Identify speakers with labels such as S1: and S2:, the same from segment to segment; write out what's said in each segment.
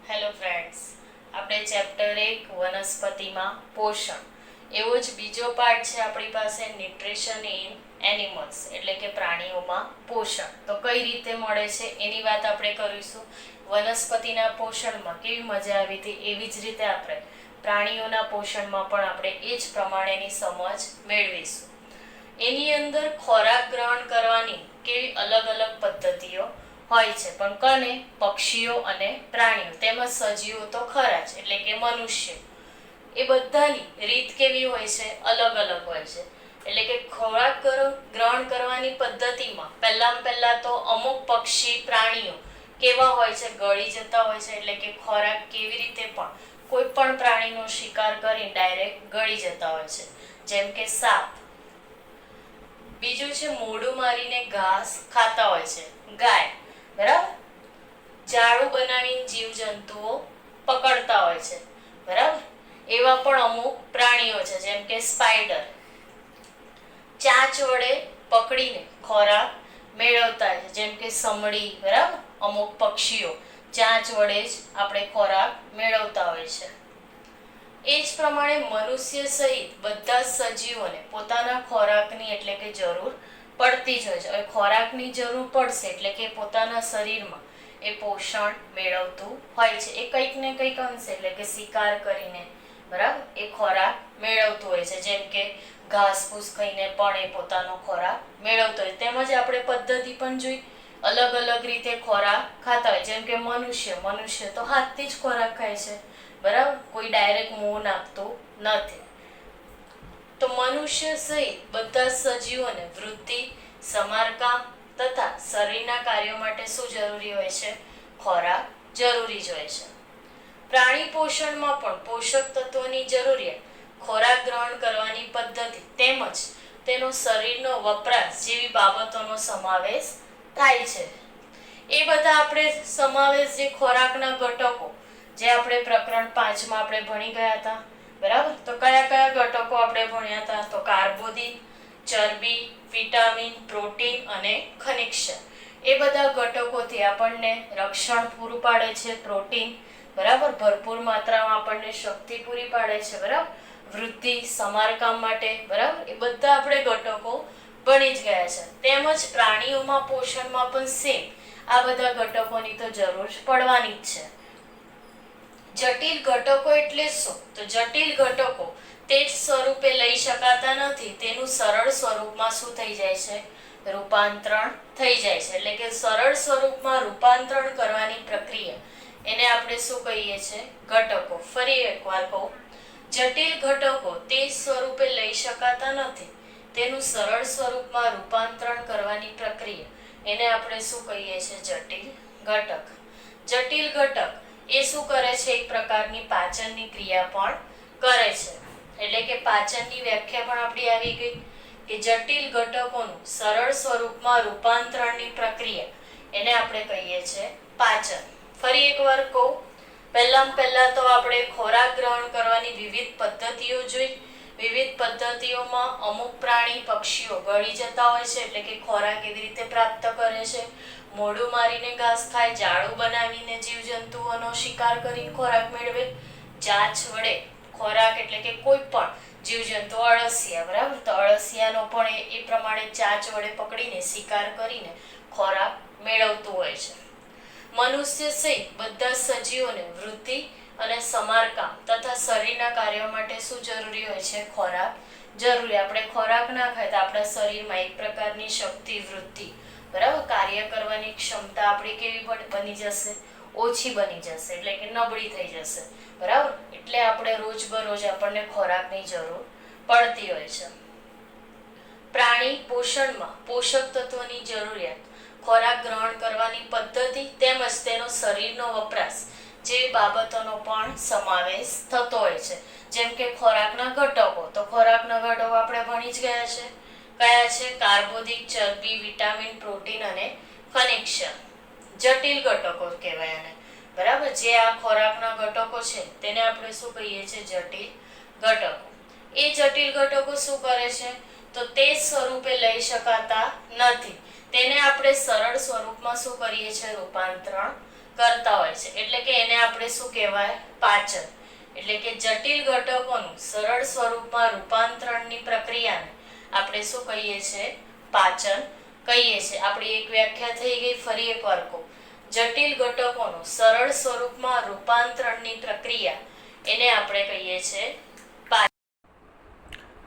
S1: Hello friends, આપણે chapter 1 વનસ્પતિમાં પોષણ એવો જ બીજો પાર્ટ છે આપણી પાસે ન્યુટ્રિશન ઇન એનિમલ્સ એટલે કે પ્રાણીઓમાં પોષણ. તો કઈ રીતે મળે છે એની વાત આપણે કરીશું. વનસ્પતિના પોષણમાં કેવી મજા આવી હતી એવી જ રીતે આપણે પ્રાણીઓના પોષણમાં પણ આપણે એ જ પ્રમાણેની સમજ મેળવીશું. એની અંદર ખોરાક ગ્રહણ કરવાની કેવી અલગ અલગ પદ્ધતિઓ હોય છે, પણ કને પક્ષીઓ અને પ્રાણીઓ તેમજ સજીવો તો ખરા જ એટલે કે મનુષ્ય, એ બધાની રીત કેવી હોય છે? અલગ અલગ હોય છે. એટલે કે ખોરાક ગ્રહણ કરવાની પદ્ધતિમાં પહેલા તો અમુક પક્ષી પ્રાણીઓ કેવા હોય છે? ગળી જતા હોય છે. એટલે કે ખોરાક કેવી રીતે પણ કોઈ પણ પ્રાણીનો શિકાર કરી ડાયરેક્ટ ગળી જતા હોય છે, જેમ કે સાપ. બીજું છે મોઢું મારીને ઘાસ ખાતા હોય છે ગાય, બરાબર. જાળું બનાવીને જીવજંતુઓ પકડતા હોય છે, બરાબર. એવા પણ અમુક પ્રાણીઓ છે જેમ કે સ્પાઈડર, ચાંચ વડે પકડીને ખોરાક મેળવતા હોય છે, જેમ કે સમડી, બરાબર. અમુક પક્ષીઓ ચાંચ વડે જ આપણે ખોરાક મેળવતા હોય છે. એ જ પ્રમાણે મનુષ્ય સહિત બધા સજીવોને પોતાના ખોરાકની એટલે કે જરૂર પડતી જ હોય છે. હવે ખોરાકની જરૂર પડશે એટલે કે પોતાના શરીરમાં એ પોષણ મેળવતું હોય છે. એ કંઈક ને કંઈક અંશે એટલે કે શિકાર કરીને, બરાબર, એ ખોરાક મેળવતું હોય છે. જેમ કે ઘાસ ફૂસ ખાઈને પણ એ પોતાનો ખોરાક મેળવતો હોય. તેમજ આપણે પદ્ધતિ પણ જોઈ, અલગ અલગ રીતે ખોરાક ખાતા હોય. જેમ કે મનુષ્ય તો હાથથી જ ખોરાક ખાય છે, બરાબર. કોઈ ડાયરેક્ટ મોં નાખતું નથી. તો મનુષ્ય સહિત બધા સજીવોને વૃદ્ધિ, સમારકામ તથા શરીરના કાર્યો માટે શું જરૂરી હોય છે? ખોરાક જરૂરી જ હોય છે. પ્રાણી પોષણમાં પણ પોષક તત્વોની જરૂરિયાત, ખોરાક ગ્રહણ કરવાની પદ્ધતિ તેમજ તેનો શરીરનો વપરાશ જેવી બાબતોનો સમાવેશ થાય છે. એ બધા આપણે સમાવેશ જે ખોરાકના ઘટકો જે આપણે પ્રકરણ 5 આપણે ભણી ગયા હતા, બરાબર. તો કયા કયા ઘટકો આપણે ભણ્યા હતા? તો કાર્બોદિત, ચરબી, વિટામિન, પ્રોટીન અને ખનિજ. એ બધા ઘટકોથી આપણને રક્ષણ પૂરું પાડે છે, પ્રોટીન, બરાબર, ભરપૂર માત્રામાં આપણને શક્તિ પૂરી પાડે છે, બરાબર, વૃદ્ધિ, સમારકામ માટે, બરાબર. એ બધા આપણે ઘટકો ભણી જ ગયા છે. તેમજ પ્રાણીઓમાં પોષણમાં પણ સેમ આ બધા ઘટકોની તો જરૂર પડવાની જ છે. જટિલ ઘટકો એટલે શું? તો જટિલ ઘટકો તે જ સ્વરૂપે લઈ શકાતા નથી, તેનું સરળ સ્વરૂપમાં શું થઈ જાય છે? રૂપાંતરણ થઈ જાય છે. એટલે કે સરળ સ્વરૂપમાં રૂપાંતરણ કરવાની પ્રક્રિયા, એને આપણે શું કહીએ છીએ? ઘટકો. ફરી એકવાર કહું, જટિલ ઘટકો તે જ સ્વરૂપે લઈ શકાતા નથી, તેનું સરળ સ્વરૂપમાં રૂપાંતરણ કરવાની પ્રક્રિયા, એને આપણે શું કહીએ છીએ? જટિલ ઘટક. જટિલ ઘટક એ શું કરે છે? એક પ્રકારની પાચનની ક્રિયા પણ કરે છે. એટલે કે પાચનની વ્યાખ્યા પણ આપણી આવી ગઈ કે જટિલ ઘટકોનું સરળ સ્વરૂપમાં રૂપાંતરણની પ્રક્રિયા, એને આપણે કહીએ છીએ પાચન. ફરી એકવાર કહું, પહેલા તો આપણે ખોરાક ગ્રહણ કરવાની વિવિધ પદ્ધતિઓ જોઈ. વિવિધ પદ્ધતિઓમાં અમુક પ્રાણી પક્ષીઓ ગળી જતા હોય છે, એટલે કે ખોરાક એવી રીતે પ્રાપ્ત કરે છે. મોઢું મારીને ઘાસ ખાય, જાળું બનાવીને જીવજંતુઓનો શિકાર કરીને ખોરાક મેળવે, ચાંચ વડે ખોરાક એટલે કે કોઈ પણ જીવજંતુ, અળસિયા, બરાબર, તો અળસિયાનો પણ એ પ્રમાણે ચાંચ વડે પકડીને શિકાર કરીને ખોરાક મેળવતું હોય છે. મનુષ્ય સહિત બધા સજીવોને વૃદ્ધિ અને સમારકામ તથા શરીરના કાર્યો માટે શું જરૂરી હોય છે? ખોરાક જરૂરી. આપણે ખોરાક ના ખાય તો આપણા શરીરમાં એક પ્રકારની શક્તિ, વૃદ્ધિ, બરાબર, કાર્ય કરવાની ક્ષમતા આપણી કેવી બની જશે? ઓછી બની જશે, એટલે કે નબળી થઈ જશે, બરાબર. એટલે આપણે રોજબરોજ આપણને ખોરાકની જરૂર પડતી હોય છે. પ્રાણી પોષણમાં પોષક તત્વોની જરૂરિયાત, ખોરાક ગ્રહણ કરવાની પદ્ધતિ તેમજ તેનો શરીરનો વપરાશ જેવી બાબતોનો પણ સમાવેશ થતો હોય છે. જેમ કે ખોરાકના ઘટકો, તો ખોરાકના ઘટકો આપણે ભણી જ ગયા છે. કયા છે? કાર્બોદિત, ચરબી, વિટામિન, પ્રોટીન અને ખનિજ. જટિલ ઘટકો કહેવાય આને, બરાબર. જે આ ખોરાકના ઘટકો છે તેને આપણે શું કહીએ છીએ? જટિલ ઘટકો. એ જટિલ ઘટકો શું કરે છે? તો તે સ્વરૂપે લઈ શકાતા નથી, તેને આપણે સરળ સ્વરૂપમાં શું કરીએ છીએ? રૂપાંતરણ કરતા હોય છે, એટલે કે એને આપણે શું કહેવાય? પાચન. એટલે કે જટિલ ઘટકોનું સરળ સ્વરૂપમાં રૂપાંતરણની પ્રક્રિયાને આપણે શું કહીએ છીએ? પાચન કહીએ છીએ. આપણી એક વ્યાખ્યા થઈ ગઈ, ફરી એકવાર કહું. જટિલ ઘટકોનું સરળ સ્વરૂપમાં રૂપાંતરણની પ્રક્રિયા એને આપણે કહીએ છીએ પાચન.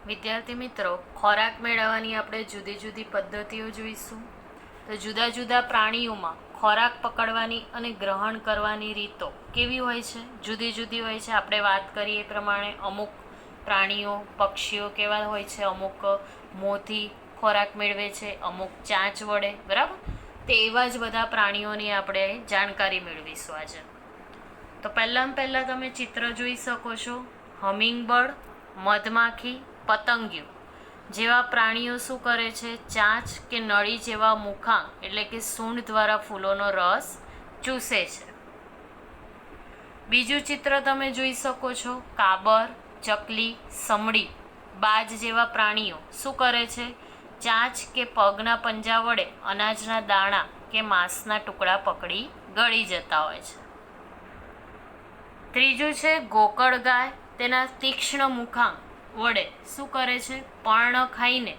S1: વિદ્યાર્થી મિત્રો, ખોરાક મેળવવાની આપણે જુદી જુદી પદ્ધતિઓ જોઈશું. તો જુદા જુદા પ્રાણીઓમાં ખોરાક પકડવાની અને ગ્રહણ કરવાની રીતો કેવી હોય છે? જુદી જુદી હોય છે. આપણે વાત કરીએ એ પ્રમાણે અમુક પ્રાણીઓ, પક્ષીઓ કેવા હોય છે? અમુક મોંથી ખોરાક મેળવે છે, અમુક ચાંચ વડે, બરાબર? તે એવા જ બધા પ્રાણીઓની આપણે જાણકારી મેળવીશું આજે. તો પહેલાં તમે ચિત્ર જોઈ શકો છો. હમિંગબર્ડ, મધમાખી, પતંગિયું જેવા પ્રાણીઓ શું કરે છે? ચાંચ કે નળી જેવા મુખાંગ એટલે કે સૂંઢ દ્વારા ફૂલોનો રસ ચૂસે છે. બીજું ચિત્ર તમે જોઈ શકો છો. કાબર, ચકલી, સમડી, બાજ જેવા પ્રાણીઓ શું કરે છે? ચાંચ કે પગના પંજા વડે અનાજના દાણા કે માંસના ટુકડા પકડી ગળી જતા હોય છે. ત્રીજું છે ગોકળ ગાય. તેના તીક્ષ્ણ મુખાંગ વડે શું કરે છે? પર્ણ ખાઈને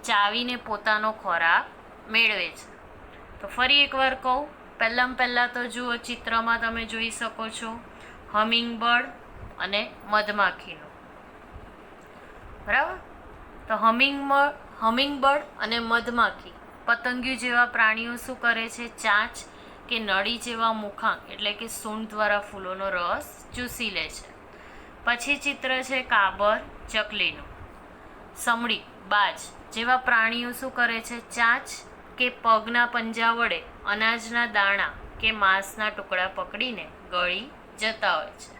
S1: ચાવીને પોતાનો ખોરાક મેળવે છે. તો ફરી એકવાર કહું. પહેલાં તો જુઓ, ચિત્રમાં તમે જોઈ શકો છો હમિંગબર્ડ અને મધમાખીનું, બરાબર? તો હમિંગબર્ડ અને મધમાખી, પતંગિયું જેવા પ્રાણીઓ શું કરે છે? ચાંચ કે નળી જેવા મુખાંગ એટલે કે સૂંઢ દ્વારા ફૂલોનો રસ ચૂસી લે છે. પછી ચિત્ર છે કાબર, ચકલીનું. સમડી, બાજ જેવા પ્રાણીઓ શું કરે છે? ચાંચ કે પગના પંજા વડે અનાજના દાણા કે માંસના ટુકડા પકડીને ગળી જતા હોય છે.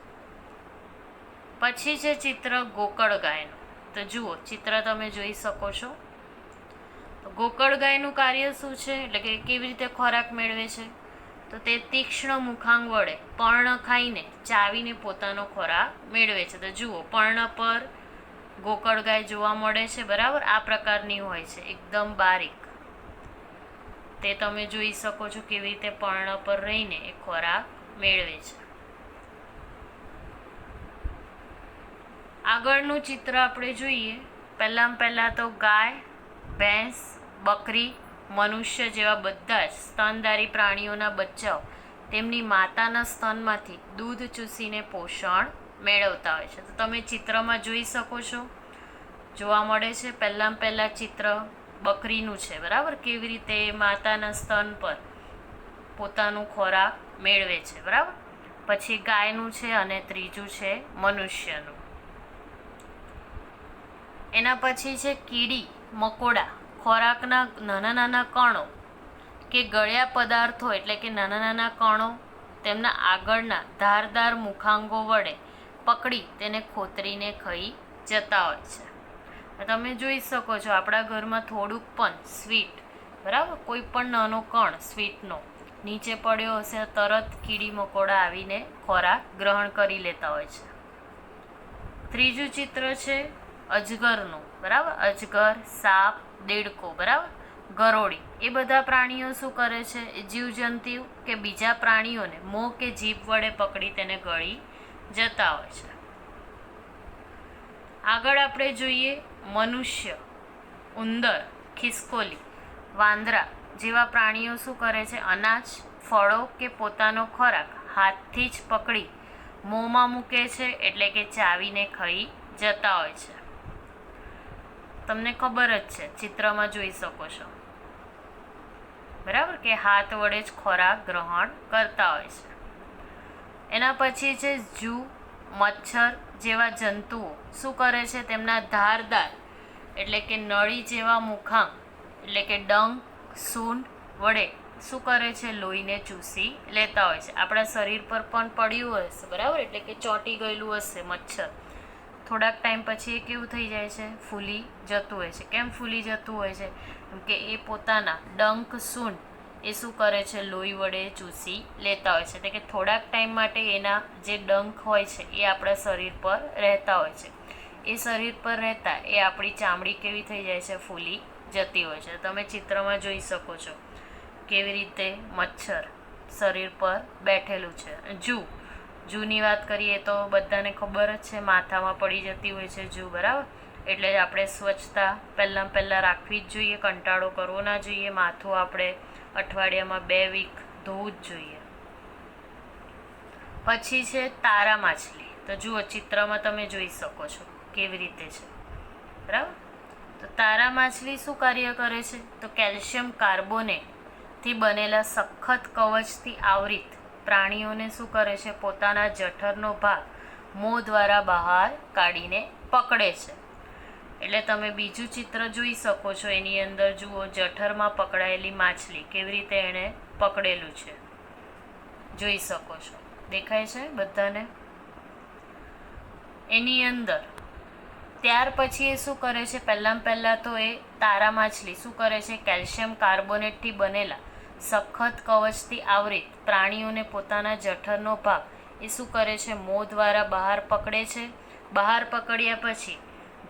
S1: પછી છે ચિત્ર ગોકળ ગાયનું. તો જુઓ, ચિત્ર તમે જોઈ શકો છો. તો ગોકળ ગાયનું કાર્ય શું છે? એટલે કે કેવી રીતે ખોરાક મેળવે છે? તો તે તીક્ષ્ણ મુખાંગ વડે પર્ણ ખાઈને ચાવીને પોતાનો ખોરાક મેળવે છે. તો જુઓ, પર્ણ પર ગોકળ ગાય જોવા મળે છે, બરાબર? આ પ્રકારની હોય છે, એકદમ બારીક. તે તમે જોઈ શકો છો કેવી રીતે પર્ણ પર રહીને એ ખોરાક મેળવે છે. આગળનું ચિત્ર આપણે જોઈએ. પહેલાં તો ગાય, ભેંસ, બકરી, મનુષ્ય જેવા બધા જ સ્તનધારી પ્રાણીઓના બચ્ચાઓ તેમની માતાના સ્તનમાંથી દૂધ ચૂસીને પોષણ મેળવતા હોય છે. તો તમે ચિત્રમાં જોઈ શકો છો, જોવા મળે છે. પહેલાં ચિત્ર બકરીનું છે, બરાબર? કેવી રીતે માતાના સ્તન પર પોતાનું ખોરાક મેળવે છે, બરાબર? પછી ગાયનું છે અને ત્રીજું છે મનુષ્યનું. એના પછી છે કીડી મકોડા, ખોરાકના નાના કણો કે ગળ્યા પદાર્થો એટલે કે નાના કણો તેમના આગળના ધારદાર મુખાંગો વડે પકડી તેને ખોતરીને ખાઈ જતા હોય છે. તમે જોઈ શકો છો, આપણા ઘરમાં થોડુંક પણ સ્વીટ, બરાબર, કોઈ પણ નાનો કણ સ્વીટનો નીચે પડ્યો હશે, તરત કીડી મકોડા આવીને ખોરાક ગ્રહણ કરી લેતા હોય છે. ત્રીજું ચિત્ર છે અજગરનું, બરાબર? અજગર, સાપ, દેડકો, બરાબર, ગરોળી, એ બધા પ્રાણીઓ શું કરે છે? જીવજંતુ કે બીજા પ્રાણીઓને મોં કે જીભ વડે પકડી તેને ગળી જતા હોય છે. આગળ આપણે જોઈએ મનુષ્ય, ઉંદર, ખિસકોલી, વાંદરા જેવા પ્રાણીઓ શું કરે છે? અનાજ, ફળો કે પોતાનો ખોરાક હાથથી જ પકડી મોંમાં મૂકે છે, એટલે કે ચાવીને ખાઈ જતા હોય છે. તમને ખબર જ છે, ચિત્રમાં જોઈ શકો છો, બરાબર, કે હાથ વડે જ ખોરાક ગ્રહણ કરતા હોય છે. એના પછી છે જૂ, મચ્છર જેવા જંતુઓ શું કરે છે? તેમના ધારદાર એટલે કે નળી જેવા મુખાંગ એટલે કે ડંખ, સૂંઢ વડે શું કરે છે? લોહીને ચૂસી લેતા હોય છે. આપણા શરીર પર પણ પડ્યું હશે, બરાબર, એટલે કે ચોંટી ગયેલું હશે મચ્છર, થોડાક ટાઈમ પછી એ કેવું થઈ જાય છે? ફૂલી જતું હોય છે. કેમ ફૂલી જતું હોય છે? કેમ કે એ પોતાના ડંખ, સૂંઢ એ શું કરે છે? લોહી વડે ચૂસી લેતા હોય છે. એટલે કે થોડાક ટાઈમ માટે એના જે ડંખ હોય છે એ આપણા શરીર પર રહેતા હોય છે. એ શરીર પર રહેતા એ આપણી ચામડી કેવી થઈ જાય છે? ફૂલી જતી હોય છે. તમે ચિત્રમાં જોઈ શકો છો કેવી રીતે મચ્છર શરીર પર બેઠેલું છે. જૂની વાત કરીએ તો બધાને ખબર જ છે, માથામાં પડી જતી હોય છે જૂ, બરાબર. એટલે આપણે સ્વચ્છતા પહેલાં રાખવી જ જોઈએ, કંટાળો કરવો ના જોઈએ. માથું આપણે અઠવાડિયામાં 2 વીક ધોવું જ જોઈએ. પછી છે તારા માછલી. તો જુઓ, ચિત્રમાં તમે જોઈ શકો છો કેવી રીતે છે, બરાબર. તો તારા માછલી શું કાર્ય કરે છે? તો કેલ્શિયમ કાર્બોનેટથી બનેલા સખત કવચથી આવરિત પ્રાણીઓને શું કરે છે? પોતાના જઠરનો ભાગ મોં દ્વારા બહાર કાઢીને પકડે છે. એટલે તમે બીજું ચિત્ર જોઈ શકો છો, એની અંદર જુઓ, જઠરમાં પકડાયેલી માછલી કેવી રીતે એણે પકડેલું છે, જોઈ શકો છો. દેખાય છે બધાને? એની અંદર ત્યાર પછી એ શું કરે છે? પહેલાં તો એ તારા માછલી શું કરે છે? કેલ્શિયમ કાર્બોનેટથી બનેલા સખત કવચથી આવરિત પ્રાણીઓને પોતાના જઠરનો ભાગ એ શું કરે છે? મોં દ્વારા બહાર પકડે છે. બહાર પકડ્યા પછી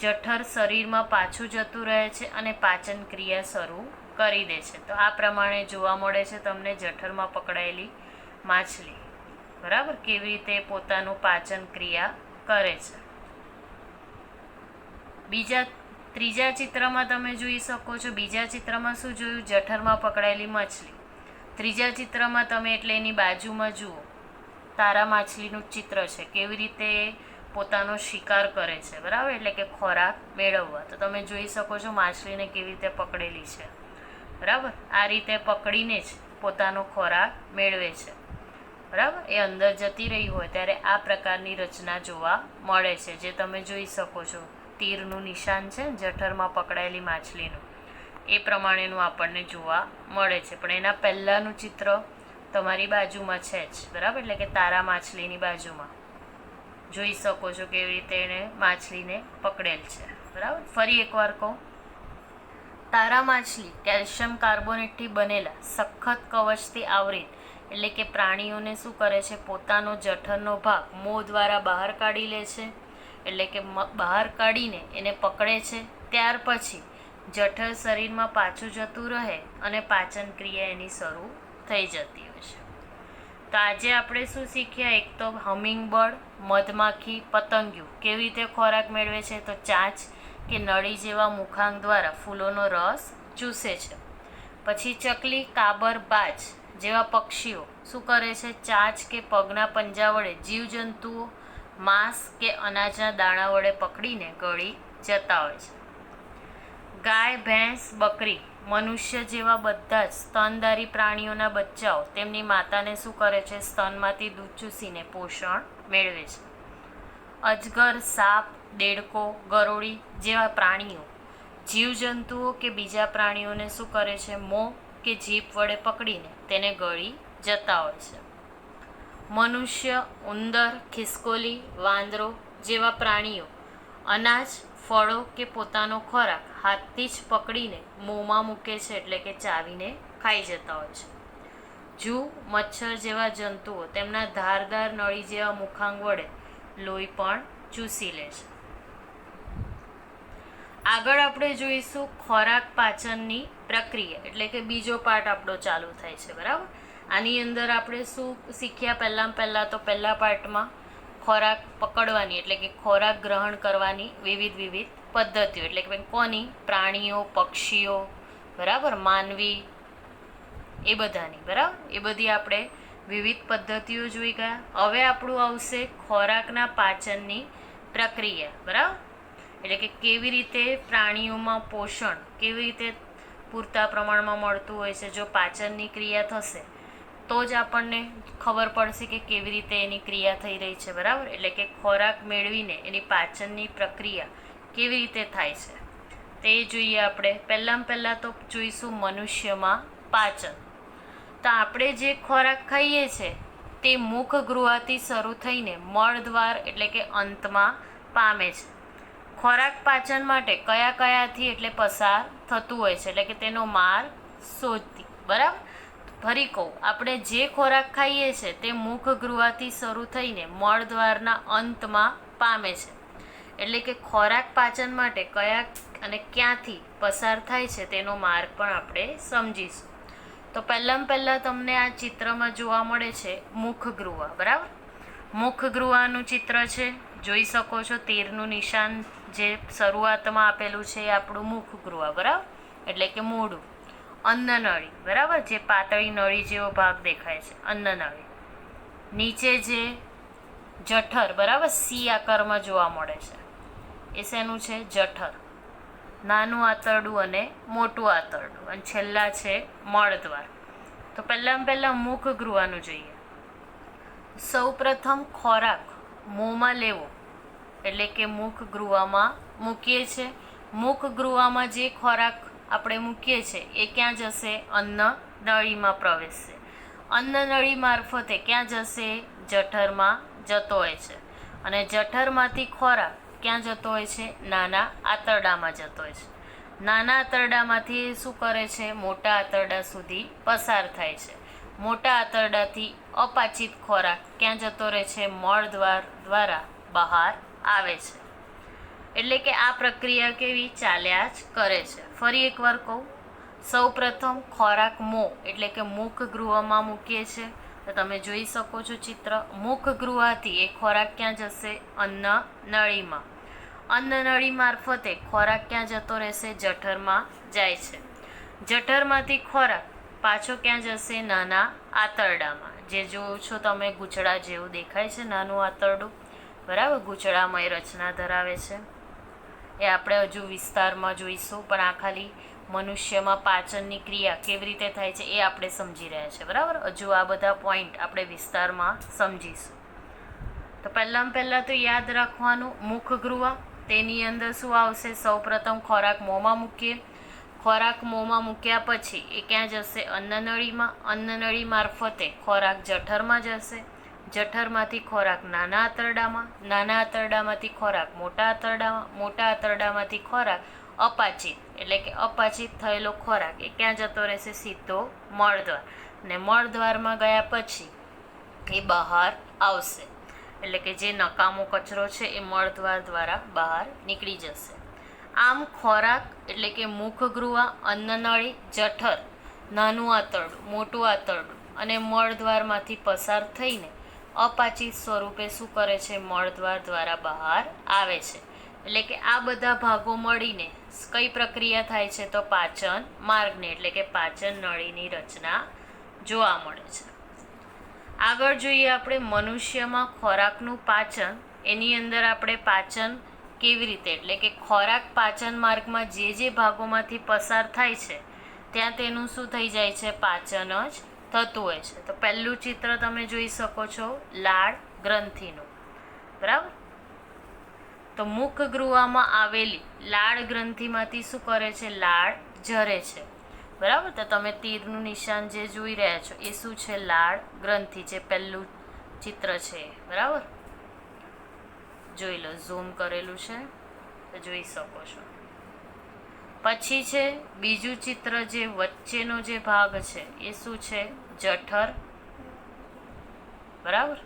S1: જઠર શરીરમાં પાછું જતું રહે છે અને પાચન ક્રિયા શરૂ કરી દે છે. તો આ પ્રમાણે જોવા મળે છે તમને જઠરમાં પકડાયેલી માછલી, બરાબર, કેવી રીતે પોતાનું પાચન ક્રિયા કરે છે. ત્રીજા ચિત્રમાં તમે જોઈ શકો છો. બીજા ચિત્રમાં શું જોયું? જઠરમાં પકડાયેલી માછલી. ત્રીજા ચિત્રમાં તમે એટલે એની બાજુમાં જુઓ, તારા માછલીનું ચિત્ર છે, કેવી રીતે પોતાનો શિકાર કરે છે, બરાબર, એટલે કે ખોરાક મેળવવા. તો તમે જોઈ શકો છો માછલીને કેવી રીતે પકડેલી છે, બરાબર. આ રીતે પકડીને જ પોતાનો ખોરાક મેળવે છે, બરાબર. એ અંદર જતી રહી હોય ત્યારે આ પ્રકારની રચના જોવા મળે છે, જે તમે જોઈ શકો છો. તીરનું નિશાન છે જઠરમાં પકડાયેલી માછલીનું, એ પ્રમાણેનું આપણને જોવા મળે છે. પણ એના પહેલાંનું ચિત્ર તમારી બાજુમાં છે જ, બરાબર, એટલે કે તારા માછલીની બાજુમાં જોઈ શકો છો કેવી રીતે એણે માછલીને પકડેલ છે, બરાબર. ફરી એકવાર કહું, તારા માછલી કેલ્શિયમ કાર્બોનેટથી બનેલા સખત કવચથી આવરિત એટલે કે પ્રાણીઓને શું કરે છે? પોતાનો જઠરનો ભાગ મોં દ્વારા બહાર કાઢી લે છે, એટલે કે બહાર કાઢીને એને પકડે છે. ત્યાર પછી જઠર શરીરમાં પાછું જતું રહે અને પાચન ક્રિયા એની શરૂ થઈ જતી હોય છે. તો આજે આપણે શું શીખ્યા? એક તો હમિંગબર્ડ, મધમાખી, પતંગિયું કેવી રીતે ખોરાક મેળવે છે? તો ચાંચ કે નળી જેવા મુખાંગ દ્વારા ફૂલોનો રસ ચૂસે છે. પછી ચકલી, કાબર, બાજ જેવા પક્ષીઓ શું કરે છે? ચાંચ કે પગના પંજા વડે જીવજંતુઓ માંસ કે અનાજના દાણા વડે પકડીને ગળી જતા હોય છે. ગાય, ભેંસ, બકરી, મનુષ્ય જેવા બધા જ સ્તનધારી પ્રાણીઓના બચ્ચાઓ તેમની માતાને શું કરે છે? સ્તનમાંથી દૂધ ચૂસીને પોષણ મેળવે છે. અજગર, સાપ, દેડકો, ગરોળી જેવા પ્રાણીઓ જીવજંતુઓ કે બીજા પ્રાણીઓને શું કરે છે? મોં કે જીભ વડે પકડીને તેને ગળી જતા હોય છે. મનુષ્ય, ઉંદર, ખિસકોલી, વાંદરો જેવા પ્રાણીઓ અનાજ, ફળો કે પોતાનો ખોરાક હાથથી જ પકડીને મોંમાં મૂકે છે, એટલે કે ચાવીને ખાઈ જતા હોય છે. જૂ, મચ્છર જેવા જંતુઓ તેમના ધારદાર નળી જેવા મુખાંગ વડે લોહી પણ ચૂસી લે છે. આગળ આપણે જોઈશું ખોરાક પાચનની પ્રક્રિયા, એટલે કે બીજો પાર્ટ આપણો ચાલુ થાય છે, બરાબર. આની અંદર આપણે શું શીખ્યા? પહેલાં તો પહેલા પાર્ટમાં ખોરાક પકડવાની એટલે કે ખોરાક ગ્રહણ કરવાની વિવિધ પદ્ધતિઓ, એટલે કે કોની? પ્રાણીઓ, પક્ષીઓ, બરાબર, માનવી, એ બધાની, બરાબર. એ બધી આપણે વિવિધ પદ્ધતિઓ જોઈ ગયા. હવે આપણું આવશે ખોરાકના પાચનની પ્રક્રિયા, બરાબર, એટલે કે કેવી રીતે પ્રાણીઓમાં પોષણ કેવી રીતે પૂરતા પ્રમાણમાં મળતું હોય છે. જો પાચનની ક્રિયા થશે તો જ આપણને ખબર પડશે કે કેવી રીતે એની ક્રિયા થઈ રહી છે, બરાબર. એટલે કે ખોરાક મેળવીને એની પાચનની પ્રક્રિયા કેવી રીતે થાય છે તે જોઈએ આપણે. પહેલાં તો જોઈશું મનુષ્યમાં પાચન. તો આપણે જે ખોરાક ખાઈએ છીએ તે મુખ ગૃહથી શરૂ થઈને મળદ્વાર એટલે કે અંતમાં પામે છે. ખોરાક પાચન માટે કયાથી એટલે પસાર થતું હોય છે, એટલે કે તેનો માર્ગ શોધતી, બરાબર. ફરી કહું, આપણે જે ખોરાક ખાઈએ છીએ તે મુખ ગૃહથી શરૂ થઈને મળદ્વારના અંતમાં પામે છે, એટલે કે ખોરાક પાચન માટે કયા અને ક્યાંથી પસાર થાય છે તેનો માર્ગ પણ આપણે સમજીશું. તો પહેલાં તમને આ ચિત્રમાં જોવા મળે છે મુખગૃહ, બરાબર. મુખગૃહનું ચિત્ર છે, જોઈ શકો છો. તીરનું નિશાન જે શરૂઆતમાં આપેલું છે એ આપણું મુખગૃહ, બરાબર, એટલે કે મોઢું. અન્નનળી, બરાબર, જે પાતળી નળી જેવો ભાગ દેખાય છે, અન્નનળી. નીચે જે જઠર, બરાબર, સી આકારમાં જોવા મળે છે, એ શેનું છે? જઠર. નાનું આંતરડું અને મોટું આંતરડું, અને છેલ્લા છે મળદ્વાર. તો પહેલાં મુખગૃહનું જોઈએ. સૌ પ્રથમ ખોરાક મોંમાં લેવો એટલે કે મુખગૃહમાં મૂકીએ છીએ. મુખગૃહમાં જે ખોરાક આપણે મૂકીએ છીએ એ ક્યાં જશે? અન્ન નળીમાં પ્રવેશશે. અન્ન નળી મારફતે ક્યાં જશે? જઠરમાં જતો હોય છે. અને જઠરમાંથી ખોરાક ક્યાં જતો હોય છે? નાના આંતરડામાં જતો હોય છે. નાના આંતરડામાંથી શું કરે છે? મોટા આંતરડા સુધી પસાર થાય છે. મોટા આંતરડાથી અપાચિત ખોરાક ક્યાં જતો રહે છે? મળદ્વાર દ્વારા બહાર આવે છે. એટલે કે આ પ્રક્રિયા કેવી ચાલ્યા જ કરે છે. ફરી એકવાર કહું, સૌ પ્રથમ ખોરાક મોં એટલે કે મુખગૃહમાં મૂકીએ છીએ. તો તમે જોઈ શકો છો ચિત્ર. મુખગૃહથી એ ખોરાક ક્યાં જશે? અન્ન નળીમાં. અન્ન નળી મારફતે ખોરાક ક્યાં જતો રહેશે? જઠરમાં જાય છે. જઠરમાંથી ખોરાક પાછો ક્યાં જશે? નાના આંતરડામાં. જે જોવો છો તમે, ગૂંચળા જેવું દેખાય છે નાનું આંતરડું, બરાબર, ગૂંચળામય રચના ધરાવે છે. એ આપણે હજુ વિસ્તારમાં જોઈશું, પણ આ ખાલી મનુષ્યમાં પાચનની ક્રિયા કેવી રીતે થાય છે એ આપણે સમજી રહ્યા છે, બરાબર. હજુ આ બધા પોઈન્ટ આપણે વિસ્તારમાં સમજીશું. તો પહેલાં તો યાદ રાખવાનું, મુખગૃહ, તેની અંદર શું આવશે? સૌપ્રથમ ખોરાક મોંમાં મૂકીએ. ખોરાક મોંમાં મૂક્યા પછી એ ક્યાં જશે? અન્નનળીમાં. અન્નનળી મારફતે ખોરાક જઠરમાં જશે. જઠરમાંથી ખોરાક નાના આંતરડામાં. નાના આંતરડામાંથી ખોરાક મોટા આંતરડામાં. મોટા આંતરડામાંથી ખોરાક અપાચિત એટલે કે અપાચિત થયેલો ખોરાક એ ક્યાં જતો રહેશે? સીધો મળદ્વાર. અને મળદ્વારમાં ગયા પછી એ બહાર આવશે. એટલે કે જે નકામો કચરો છે એ મળદ્વાર દ્વારા બહાર નીકળી જશે. આમ ખોરાક એટલે કે મુખગૃહ, અન્નનળી, જઠર, નાનું આંતરડું, મોટું આંતરડું અને મળદ્વારમાંથી પસાર થઈને અપાચિત સ્વરૂપે શું કરે છે? મળદ્વાર દ્વારા બહાર આવે છે. એટલે કે આ બધા ભાગો મળીને કઈ પ્રક્રિયા થાય છે? તો પાચન માર્ગની એટલે કે પાચન નળીની રચના જોવા મળે છે. આગળ જોઈએ આપણે મનુષ્યમાં ખોરાકનું પાચન. એની અંદર આપણે પાચન કેવી રીતે, એટલે કે ખોરાક પાચન માર્ગમાં જે ભાગોમાંથી પસાર થાય છે ત્યાં તેનું શું થઈ જાય છે? પાચન જ થતું હોય છે. તો પહેલું ચિત્ર તમે જોઈ શકો છો લાળ ગ્રંથિનું, બરાબર. તો મુખગૃહમાં આવેલી લાળ ગ્રંથિમાંથી શું કરે છે? લાળ ઝરે છે, બરાબર. તો તમે તીરનું નિશાન જે જોઈ રહ્યા છો એ શું છે? લાળ ગ્રંથિ. જે પહેલું ચિત્ર છે, બરાબર, જોઈ લો, ઝૂમ કરેલું છે તો જોઈ શકો છો. પછી છે બીજું ચિત્ર, જે વચ્ચેનો જે ભાગ છે એ શું છે? જઠર, બરાબર.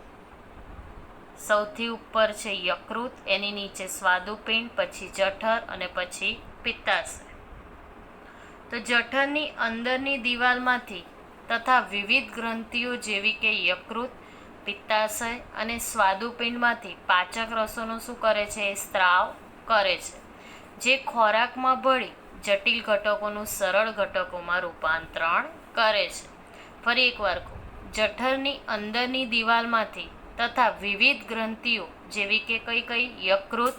S1: સૌથી ઉપર છે યકૃત, એની નીચે સ્વાદુપિંડ, પછી જઠર અને પછી પિત્તાશય. તો જઠરની અંદરની દિવાલમાંથી તથા વિવિધ ગ્રંથિઓ જેવી કે યકૃત, પિત્તાશય અને સ્વાદુપિંડમાંથી પાચક રસોનો શું કરે છે? સ્ત્રાવ કરે છે. જે ખોરાકમાં ભળી જટિલ ઘટકોનું સરળ ઘટકોમાં રૂપાંતરણ કરે છે. ફરી એકવાર કહું, જઠરની અંદરની દિવાલમાંથી તથા વિવિધ ગ્રંથિઓ જેવી કે કઈ યકૃત,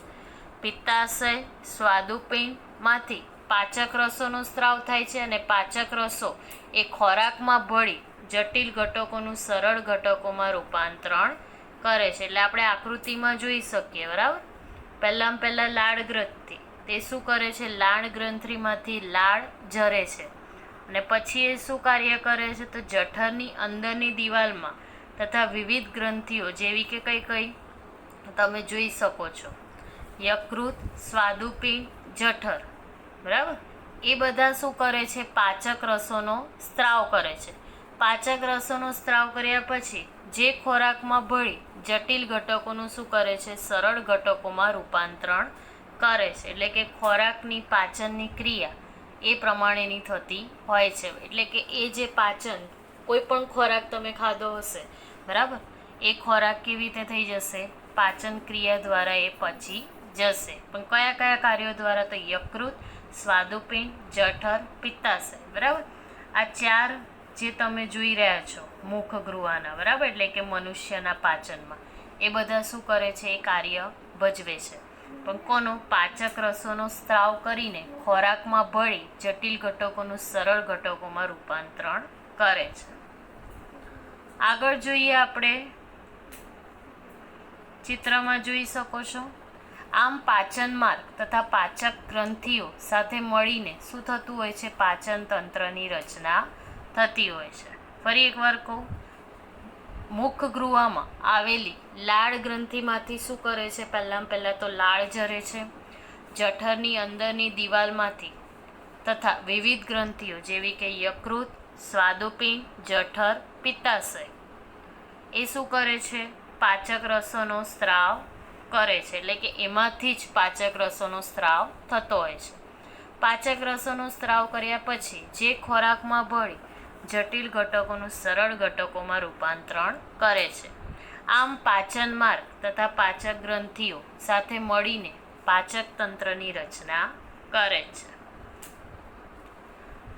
S1: પિત્તાશય, સ્વાદુપિંડમાંથી પાચક રસોનો સ્ત્રાવ થાય છે. અને પાચક રસો એ ખોરાકમાં ભળી જટિલ ઘટકોનું સરળ ઘટકોમાં રૂપાંતરણ કરે છે. એટલે આપણે આકૃતિમાં જોઈ શકીએ, બરાબર. પહેલાં લાળ ગ્રંથિ, તે શું કરે છે? લાળ ગ્રંથિમાંથી લાળ ઝરે છે. અને પછી એ શું કાર્ય કરે છે? તો જઠરની અંદરની દિવાલમાં તથા વિવિધ ગ્રંથિઓ જેવી કે કઈ તમે જોઈ શકો છો, યકૃત, સ્વાદુપિંડ, જઠર, બરાબર. એ બધા શું કરે છે? પાચક રસોનો સ્ત્રાવ કરે છે. પાચક રસોનો સ્ત્રાવ કર્યા પછી જે ખોરાકમાં ભળી જટિલ ઘટકોનું શું કરે છે? સરળ ઘટકોમાં રૂપાંતરણ કરે છે. એટલે કે ખોરાકની પાચનની ક્રિયા એ પ્રમાણેની થતી હોય છે. એટલે કે એ જે પાચન, કોઈ પણ ખોરાક તમે ખાધો હશે, બરાબર, એ ખોરાક કેવી રીતે થઈ જશે? પાચન ક્રિયા દ્વારા એ પચી જશે. પણ કયા કયા કાર્યો દ્વારા? તો યકૃત, સ્વાદુપિંડ, જઠર, પિત્તાશય. બરાબર, આ 4 જે તમે જોઈ રહ્યા છો મુખ ગૃહના, બરાબર, એટલે કે મનુષ્યના પાચનમાં, એ બધા શું કરે છે? એ કાર્ય ભજવે છે. પણ કોનો? પાચક રસોનો સ્ત્રાવ કરીને ખોરાકમાં ભળી જટિલ ઘટકોનું સરળ ઘટકોમાં રૂપાંતરણ કરે છે. આગળ જોઈએ આપણે, ચિત્રમાં જોઈ શકો છો. આમ પાચન માર્ગ તથા પાચક ગ્રંથિઓ સાથે મળીને શું થતું હોય છે? પાચન તંત્રની રચના થતી હોય છે. ફરી એકવાર કહું, મુખ ગૃહમાં આવેલી લાળ ગ્રંથિમાંથી શું કરે છે? પહેલાં તો લાળ ઝરે છે. જઠરની અંદરની દિવાલમાંથી તથા વિવિધ ગ્રંથિઓ જેવી કે યકૃત, સ્વાદુપિંડ, જઠર, પિત્તાશય, એ શું કરે છે? પાચક રસોનો સ્ત્રાવ કરે છે. એટલે કે એમાંથી જ પાચક રસોનો સ્ત્રાવ થતો હોય છે. પાચક રસોનો સ્ત્રાવ કર્યા પછી જે ખોરાકમાં ભળી જટિલ ઘટકોનું સરળ ઘટકોમાં રૂપાંતરણ કરે છે. આમ પાચન માર્ગ તથા પાચક ગ્રંથિઓ સાથે મળીને પાચક તંત્રની રચના કરે છે.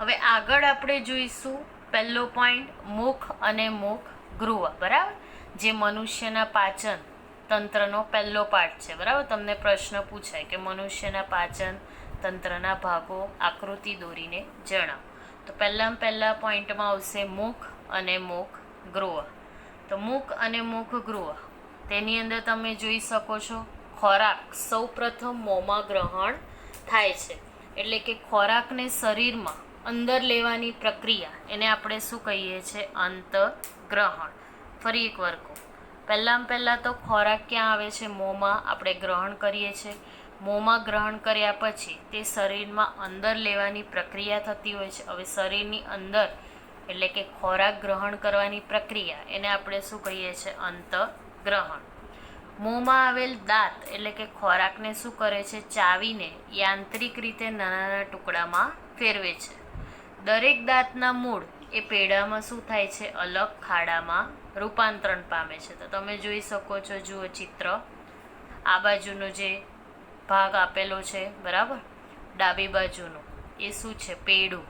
S1: હવે આગળ આપણે જોઈશું પહેલો પોઈન્ટ, મુખ અને મુખ ગૃહ. બરાબર, જે મનુષ્યના પાચન તંત્રનો પહેલો પાર્ટ છે. બરાબર, તમને પ્રશ્ન પૂછાય કે મનુષ્યના પાચન તંત્રના ભાગો આકૃતિ દોરીને જણાવો. તો પહેલા પોઈન્ટમાં આવશે મુખ અને મુખ ગૃહ. તો મુખ અને મુખ ગૃહ, તેની અંદર તમે જોઈ શકો છો ખોરાક સૌપ્રથમ મોંમાં ગ્રહણ થાય છે. એટલે કે ખોરાકને શરીરમાં અંદર લેવાની પ્રક્રિયા, એને આપણે શું કહીએ છીએ? અંતગ્રહણ. ફરી એકવાર કહું, પહેલાં તો ખોરાક ક્યાં આવે છે? મોંમાં આપણે ગ્રહણ કરીએ છીએ. મોંમાં ગ્રહણ કર્યા પછી તે શરીરમાં અંદર લેવાની પ્રક્રિયા થતી હોય છે. હવે શરીરની અંદર એટલે કે ખોરાક ગ્રહણ કરવાની પ્રક્રિયા, એને આપણે શું કહીએ છીએ? અંતગ્રહણ. મોંમાં આવેલ દાંત એટલે કે ખોરાકને શું કરે છે? ચાવીને યાંત્રિક રીતે નાના ટુકડામાં ફેરવે છે. દરેક દાંતના મૂળ એ પેડામાં શું થાય છે? અલગ ખાડામાં રૂપાંતરણ પામે છે. તો તમે જોઈ શકો છો, જુઓ ચિત્ર, આ બાજુનો જે ભાગ આપેલો છે, બરાબર, ડાબી બાજુનો એ શું છે? પેડું.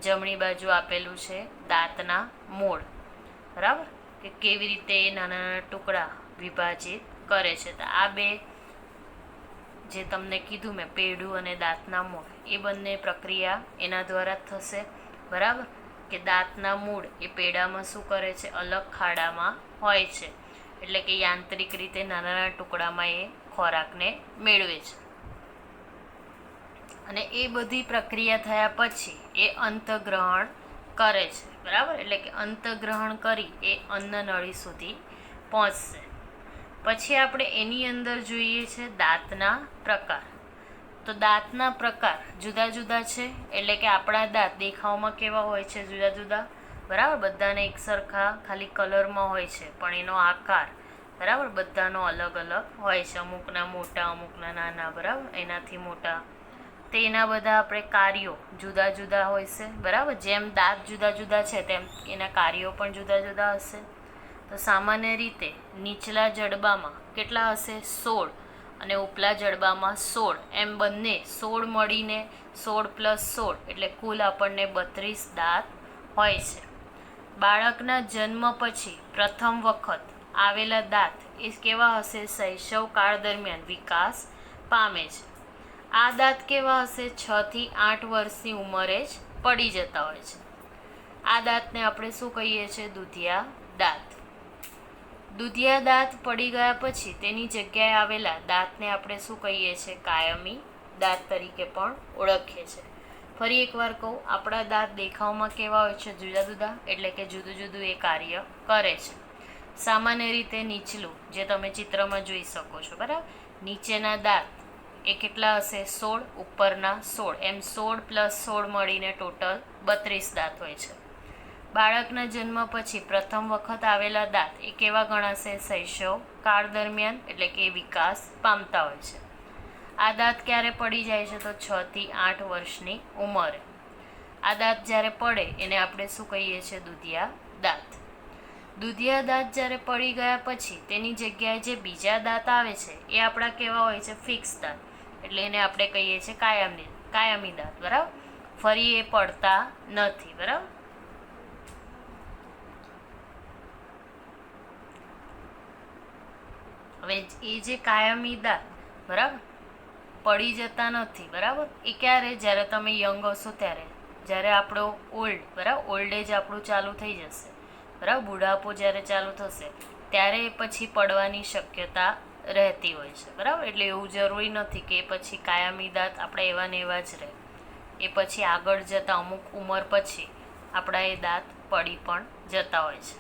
S1: જમણી બાજુ આપેલું છે દાંતના મૂળ. બરાબર, કે કેવી રીતે એ નાના નાના ટુકડા વિભાજિત કરે છે. તો આ બે જે તમને કીધું મેં, પેડું અને દાંતના મૂળ, એ બંને પ્રક્રિયા એના દ્વારા જ થશે. બરાબર, કે દાંતના મૂળ એ પેડામાં શું કરે છે? અલગ ખાડામાં હોય છે. એટલે કે યાંત્રિક રીતે નાના નાના ટુકડામાં એ ખોરાકને મેળવે છે. અને એ બધી પ્રક્રિયા થયા પછી એ અંતગ્રહણ કરે છે. બરાબર, એટલે કે અંતગ્રહણ કરી એ અન્નનળી સુધી પહોંચશે. પછી આપણે એની અંદર જોઈએ છે દાંતના પ્રકાર. તો દાંતના પ્રકાર જુદા જુદા છે. એટલે કે આપણા દાંત દેખાવમાં કેવા હોય છે? જુદા જુદા. બરાબર, બધાને એક સરખા ખાલી કલરમાં હોય છે, પણ એનો આકાર, બરાબર, બધાનો અલગ અલગ હોય છે. અમુકના મોટા, અમુકના નાના, બરાબર, એનાથી મોટા. તેના બધા આપણે કાર્યો જુદા જુદા હોય છે. બરાબર, જેમ દાંત જુદા જુદા છે તેમ એના કાર્યો પણ જુદા જુદા હશે. તો સામાન્ય રીતે નીચલા જડબામાં કેટલા હશે? 16, અને ઉપલા જડબામાં 16. એમ બંને 16 મળીને 16 + 16 એટલે કુલ આપણને 32 દાંત હોય છે. બાળકના જન્મ પછી પ્રથમ વખત આવેલા દાંત એ કેવા હશે? શૈશવ કાળ દરમિયાન વિકાસ પામે છે. આ દાંત કેવા હશે? 6 થી 8 વર્ષની ઉંમરે જ પડી જતા હોય છે. આ દાંતને આપણે શું કહીએ છીએ? દુધિયા દાંત. દુધિયા દાંત પડી ગયા પછી તેની જગ્યાએ આવેલા દાંતને આપણે શું કહીએ છીએ? કાયમી દાંત તરીકે પણ ઓળખીએ છીએ. ફરી એકવાર કહું, આપણા દાંત દેખાવમાં કેવા હોય છે? જુદા જુદા. એટલે કે જુદું જુદું એ કાર્ય કરે છે. સામાન્ય રીતે નીચલું જે તમે ચિત્રમાં જોઈ શકો છો, બરાબર, નીચેના દાંત એ કેટલા હશે? 16, ઉપરના 16. એમ 16 + 16 મળીને ટોટલ 32 દાંત હોય છે. બાળકના જન્મ પછી પ્રથમ વખત આવેલા દાંત એ કેવા ગણાશે? શૈશવ કાળ દરમિયાન, એટલે કે વિકાસ પામતા હોય છે. આ દાંત ક્યારે પડી જાય છે? તો 6 થી 8 વર્ષની ઉંમરે. આ દાંત જ્યારે પડે એને આપણે શું કહીએ છીએ? દુધિયા દાંત. દુધિયા દાંત જ્યારે પડી ગયા પછી તેની જગ્યાએ જે બીજા દાંત આવે છે એ આપણા કેવા હોય છે? ફિક્સ દાંત. એટલે એને આપણે કહીએ છીએ કાયમી દાંત. બરાબર? ફરી એ પડતા નથી. બરાબર? હવે એ જે કાયમી દાંત બરાબર પડી જતા નથી. બરાબર? એ ક્યારે? જ્યારે તમે યંગ હશો ત્યારે, જ્યારે આપણો ઓલ્ડ એજ આપણું ચાલુ થઈ જશે, બરાબર, બુઢાપો જ્યારે ચાલુ થશે ત્યારે પછી પડવાની શક્યતા રહેતી હોય છે. બરાબર? એટલે એવું જરૂરી નથી કે પછી કાયમી દાંત આપણા એવા ને એવા જ રહે. એ પછી આગળ જતાં અમુક ઉંમર પછી આપણા એ દાંત પડી પણ જતા હોય છે.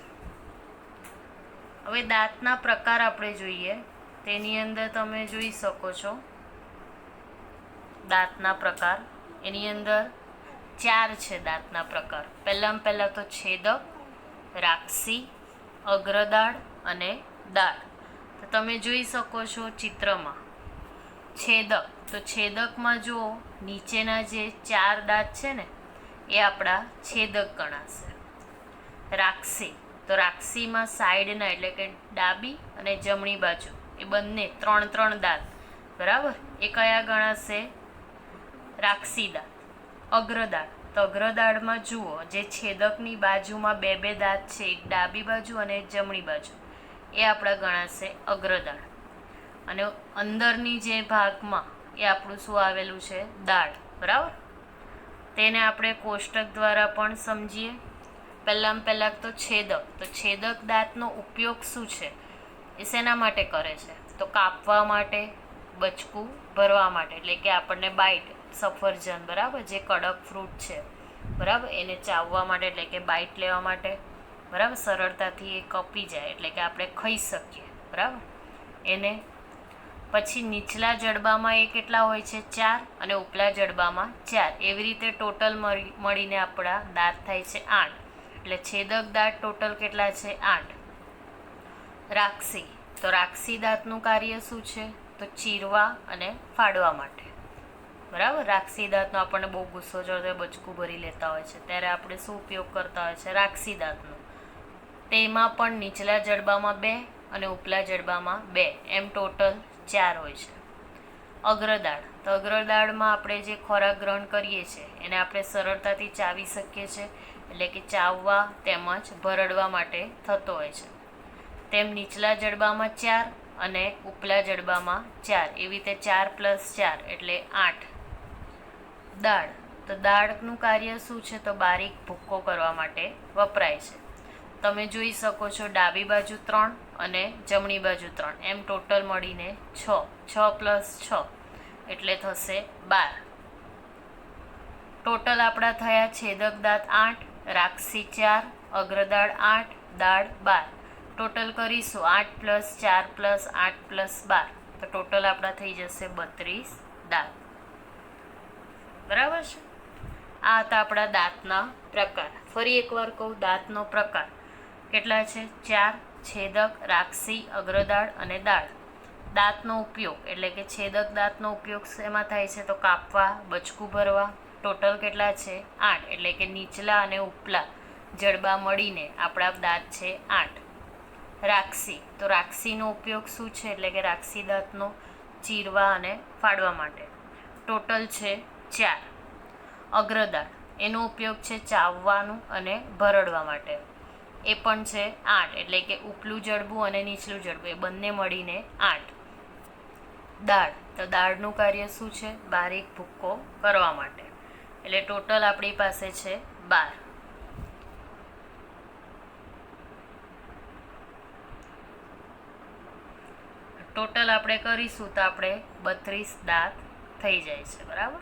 S1: હવે દાંતના પ્રકાર આપણે જોઈએ. તેની અંદર તમે જોઈ શકો છો દાંતના પ્રકાર. એની અંદર 4 છે દાંતના પ્રકાર. પહેલાં તો છેદક, રાક્ષી, અગ્રદાઢ અને દાઢ. તો તમે જોઈ શકો છો ચિત્રમાં છેદક. તો છેદકમાં જુઓ નીચેના જે 4 દાંત છે ને એ આપણા છેદક ગણાશે. રાક્ષી. તો રાક્ષીમાં સાઈડના એટલે કે ડાબી અને જમણી બાજુ એ બંને 3 દાંત. બરાબર? એ કયા ગણાશે? રાક્ષી દાંત. અગ્રદાઢ. તો અગ્રદાઢમાં જુઓ જે છેદકની બાજુમાં 2 દાંત છે, એક ડાબી બાજુ અને એક જમણી બાજુ, એ આપણા ગણાશે અગ્રદાઢ. અને અંદરની જે ભાગમાં એ આપણું શું આવેલું છે? દાઢ. બરાબર? તેને આપણે કોષ્ટક દ્વારા પણ સમજીએ. પહેલાં તો છેદક. તો છેદક દાંતનો ઉપયોગ શું છે? એ શેના માટે કરે છે? તો કાપવા માટે, બચકું ભરવા માટે. એટલે કે આપણને બાઈટ, સફરજન, બરાબર, જે કડક ફ્રૂટ છે, બરાબર, એને ચાવવા માટે, એટલે કે બાઈટ લેવા માટે. બરાબર? સરળતાથી એ કપી જાય એટલે કે આપણે ખાઈ શકીએ. બરાબર? એને પછી નીચલા જડબામાં એ કેટલા હોય છે? 4 અને ઉપલા જડબામાં 4. એવી રીતે ટોટલ મળીને આપણા દાંત થાય છે 8. એટલે છેદક દાંત ટોટલ કેટલા છે? 8. રાક્ષી. તો રાક્ષી દાંતનું કાર્ય શું છે? તો ચીરવા અને ફાડવા માટે. બરાબર? રાક્ષી દાંતનો આપણને બહુ ગુસ્સો ચડતો હોય, બચકું ભરી લેતા હોય છે, ત્યારે આપણે શું ઉપયોગ કરતા હોય છે? રાક્ષી દાંતનો. તેમાં પણ નીચલા જડબામાં 2 અને ઉપલા જડબામાં 2, એમ ટોટલ 4 હોય છે. અગ્રદાઢ. તો અગ્રદાઢમાં આપણે જે ખોરાક ગ્રહણ કરીએ છીએ એને આપણે સરળતાથી ચાવી શકીએ છીએ. એટલે કે ચાવવા તેમજ ભરડવા માટે થતો હોય છે. તેમ નીચલા જડબામાં 4 અને ઉપલા જડબામાં 4. એવી રીતે 4 + 4 એટલે 8. દાઢ. તો દાઢનું કાર્ય શું છે? તો બારીક ભૂક્કો કરવા માટે વપરાય છે. તમે જોઈ શકો છો ડાબી બાજુ 3 અને જમણી બાજુ 3, એમ ટોટલ મળીને 6. 6 + 6 એટલે થશે 12. ટોટલ આપણા થયા છેદક દાંત 8, રાક્ષી 4, અગ્રદાઢ 8, દાઢ 12. ટોટલ કરીશું 8 + 4 + 8 + 12. તો ટોટલ આપણા થઈ જશે 32 દાંત. બરાબર છે? આ હતા આપણા દાંતના પ્રકાર. ફરી એકવાર કહું, દાંતનો પ્રકાર કેટલા છે? 4. છેદક, રાક્ષી, અગ્રદાઢ અને દાઢ. દાંતનો ઉપયોગ એટલે કે છેદક દાંતનો ઉપયોગ શેમાં થાય છે? તો કાપવા, બચકું ભરવા. ટોટલ કેટલા છે? 8. એટલે કે નીચલા અને ઉપલા જડબા મળીને આપણા દાંત છે 8. રાક્ષી. તો રાક્ષીનો ઉપયોગ શું છે? એટલે કે રાક્ષી દાંતનો ચીરવા અને ફાડવા માટે. ટોટલ છે 4. અગ્રદાઢ. એનો ઉપયોગ છે ચાવવાનું અને ભરડવા માટે. એ પણ છે 8. એટલે કે ઉપલું જડબું અને નીચલું જડબું એ બંને મળીને 8. દાઢ. તો દાઢનું કાર્ય શું છે? બારીક ભૂક્કો કરવા માટે. એટલે ટોટલ આપણી પાસે છે 12. ટોટલ આપણે કરીશું તો આપણે 32 દાંત થઈ જાય છે. બરાબર?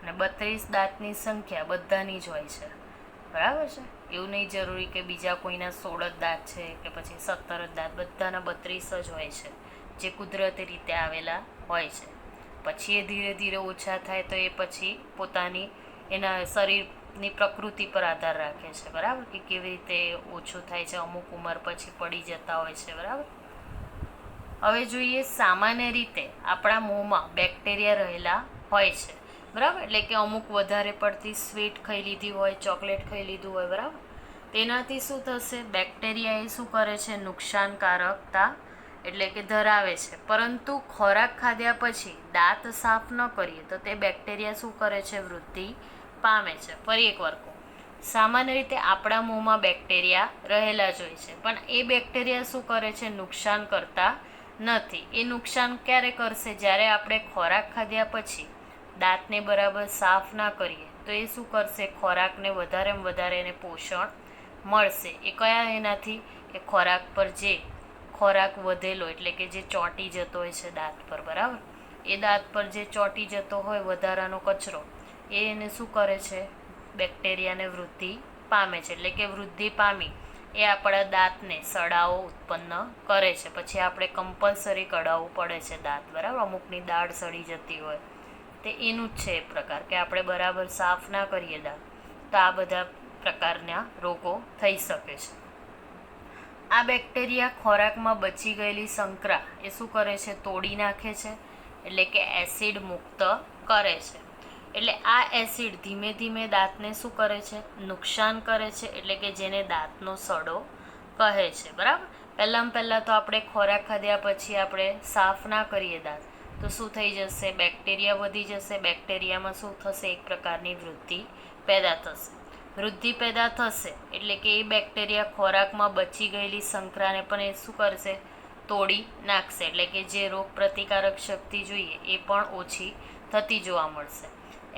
S1: અને 32 દાંતની સંખ્યા બધાની જ હોય છે. બરાબર છે? એવું નહીં જરૂરી કે બીજા કોઈના 16 જ દાંત છે કે પછી 17 જ દાંત. બધાના 32 જ હોય છે, જે કુદરતી રીતે આવેલા હોય છે. પછી એ ધીરે ધીરે ઓછા થાય તો એ પછી પોતાની એના શરીરની પ્રકૃતિ પર આધાર રાખે છે. બરાબર? કે કેવી રીતે ઓછું થાય છે. અમુક ઉંમર પછી પડી જતા હોય છે. બરાબર? હવે જોઈએ, સામાન્ય રીતે આપણા મોંમાં બેક્ટેરિયા રહેલા હોય છે, બરાબર. એટલે કે અમુક વધારે પડતી સ્વીટ ખાઈ લીધી હોય, ચોકલેટ ખાઈ લીધું હોય, બરાબર. તેનાથી શું થશે? બેક્ટેરિયા એ શું કરે છે? નુકસાનકારકતા એટલે કે ધરાવે છે. પરંતુ ખોરાક ખાધ્યા પછી દાંત સાફ ન કરીએ તો તે બેક્ટેરિયા શું કરે છે? વૃદ્ધિ પામે છે. ફરી એકવાર કહું, સામાન્ય રીતે આપણા મોંમાં બેક્ટેરિયા રહેલા જ હોય છે, પણ એ બેક્ટેરિયા શું કરે છે? નુકસાન કરતા નથી. એ નુકસાન ક્યારે કરશે? જ્યારે આપણે ખોરાક ખાધ્યા પછી દાંતને બરાબર સાફ ના કરીએ તો એ શું કરશે? ખોરાકને વધારેમાં વધારે એને પોષણ મળશે. એ કયા એનાથી? કે ખોરાક પર જે ખોરાક વધેલો એટલે કે જે ચોંટી જતો હોય છે દાંત પર, બરાબર. એ દાંત પર જે ચોંટી જતો હોય વધારાનો કચરો, એ એને શું કરે છે? બેક્ટેરિયાને વૃદ્ધિ પામે છે. એટલે કે વૃદ્ધિ પામી એ આપણા દાંતને સડાઓ ઉત્પન્ન કરે છે. પછી આપણે કમ્પલસરી કઢાવવું પડે છે દાંત, બરાબર. અમુકની દાઢ સડી જતી હોય તે એનું જ છે એ પ્રકાર, કે આપણે બરાબર સાફ ના કરીએ દાંત તો આ બધા પ્રકારના રોગો થઈ શકે છે. આ બેક્ટેરિયા ખોરાકમાં બચી ગયેલી સંકરા એ શું કરે છે? તોડી નાખે છે, એટલે કે એસિડ મુક્ત કરે છે. એટલે આ એસિડ ધીમે ધીમે દાંતને શું કરે છે? નુકસાન કરે છે, એટલે કે જેને દાંતનો સડો કહે છે, બરાબર. પહેલાં તો આપણે ખોરાક ખાધ્યા પછી આપણે સાફ ના કરીએ દાંત તો શું થઈ જશે? બેક્ટેરિયા વધી જશે. બેક્ટેરિયામાં શું થશે? એક પ્રકારની વૃદ્ધિ પેદા થશે. વૃદ્ધિ પેદા થશે એટલે કે એ બેક્ટેરિયા ખોરાકમાં બચી ગયેલી સંકરાને પણ એ શું કરશે? તોડી નાખશે. એટલે કે જે રોગ પ્રતિકારક શક્તિ જોઈએ એ પણ ઓછી થતી જોવા મળશે.